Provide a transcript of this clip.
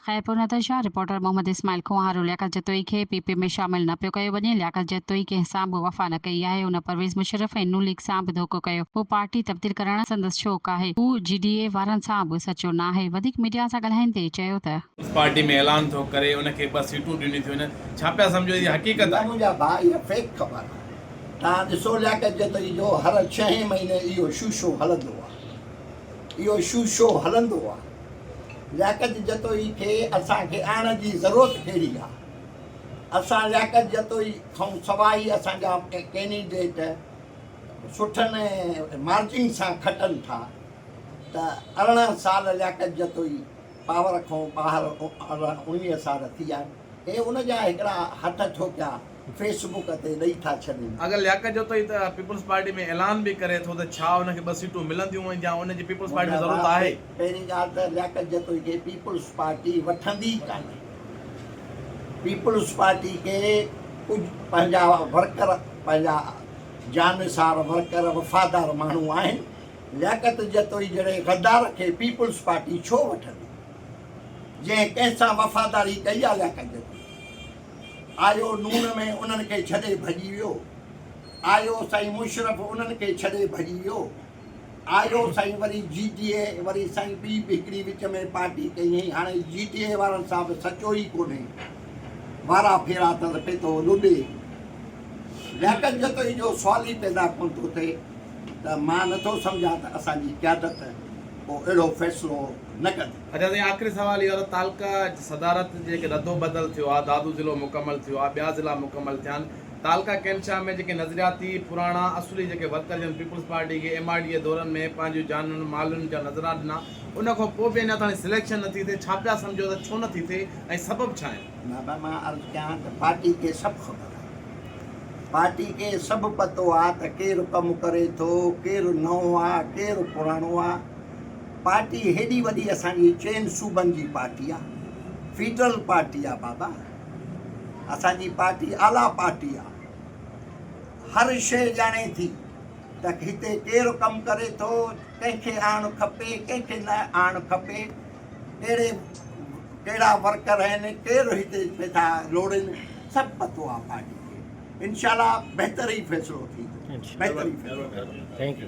ख़ैरपुर नतीजा रिपोर्टर मोहम्मद इस्माइल खुआरो लियाकत जतोई खे पीपी में शामिल न पियो कयो वञे। लियाकत जतोई कंहिं सां बि वफ़ा न कई आहे। उन परवेज़ मुशर्रफ ऐं नून लीग सां बि धोखो कयो। हू पार्टी तब्दील करण संदसि शौक़ु आहे। हू GDA वारनि सां बि सचो न आहे। वधीक मीडिया सां ॻाल्हाईंदे चयो त पार्टी में ऐलान थो करे उनखे 2 सीटूं ॾिनी थियूं आहिनि। छा पिया सम्झो इहा हक़ीक़त आहे? मुंहिंजा भाउ इहा फेक ख़बर आहे। तव्हां ॾिसो लियाकत जतोई जो हर 6 महीने इहो शो हलंदो आहे। इहो शो हलंदो आहे। लियाकत जतोई खे असांखे आणण जी ज़रूरत कहिड़ी आहे? असां लियाकत जतोई खां सवाइ असांजा कैंडिडेट सुठनि मार्जिन सां खटनि था त 18 साल लियाकत जतोई पावर खां ॿाहिरि 19 साल थी विया आहिनि। हे उनजा हिकिड़ा हथ ठोकिया फेसबुक ते ॾेई था छॾनि। अगरि लियाकत जतोई त पीपल्स पार्टी में ऐलान बि करे थो त छा उनखे 2 सीटूं मिलंदियूं या उनजी पीपल्स पार्टी में ज़रूरत आहे? पहिरीं ॻाल्हि त लियाकत जतोई खे पीपल्स पार्टी वठंदी कान्हे। पीपल्स पार्टी खे कुझु पंहिंजा वर्कर, पंहिंजा जानसार वर्कर, वफ़ादार माण्हू आहिनि। लियाकत जतोई जहिड़े गद्दार खे पीपल्स पार्टी छो वठंदी? जंहिं कंहिंसां वफ़ादारी कई आहे लियाकत जतोई आयो नून में उन्हनि खे छॾे भॼी वियो। आयो साईं मुशर्रफ उन्हनि खे छॾे भॼी वियो। आयो साईं वरी GDA, वरी साईं ॿी हिकिड़ी विच में पार्टी कई हुई। हाणे GDA वारनि सां बि सचो ई कोन्हे। वारा फेरा अथसि पिए थो लुॾे। लियाकत जतोई जो सुवाल ई पैदा कोन थो थिए त मां नथो सम्झां त असांजी क़यादत पोइ अहिड़ो फ़ैसिलो न कंदी। अच्छा, त आख़िरी सवाल इहो आहे, तालका सदारत जेके रदो बदल थियो आहे, दादू ज़िलो मुकमल थियो आहे, ॿिया ज़िला मुकमल थिया आहिनि। तालका कैंचा में जेके नज़रियाती पुराणा असुली जेके वर्कर आहिनि पीपल्स पार्टी खे MRDA दौरनि में पंहिंजूं जाननि मालुनि जा नज़रा ॾिना, उन खां पोइ बि अञा ताईं सिलेक्शन नथी थिए। छा पिया सम्झो त छो नथी थिए ऐं सबबु छा आहिनि? मां अर्ज़ु कयां त पार्टी खे सभु ख़बर आहे। पार्टी खे सभु पतो आहे त केरु कमु करे थो, केरु नओं आहे, केरु पुराणो आहे। पार्टी हेॾी वॾी असांजी चइनि सूबनि जी पार्टी आहे। फेडरल पार्टी आहे बाबा। असांजी पार्टी आला पार्टी आहे। हर शइ ॼाणे थी त हिते केरु कमु करे थो, कंहिंखे आणणु खपे, कंहिंखे न आणणु खपे, कहिड़ा वर्कर आहिनि, केरु हिते वेठा लोड़नि, सभु पतो आहे पार्टी खे। इंशाल्लाह बहितर ई फ़ैसिलो थींदो। बहितर ई फ़ैसिलो। Thank U.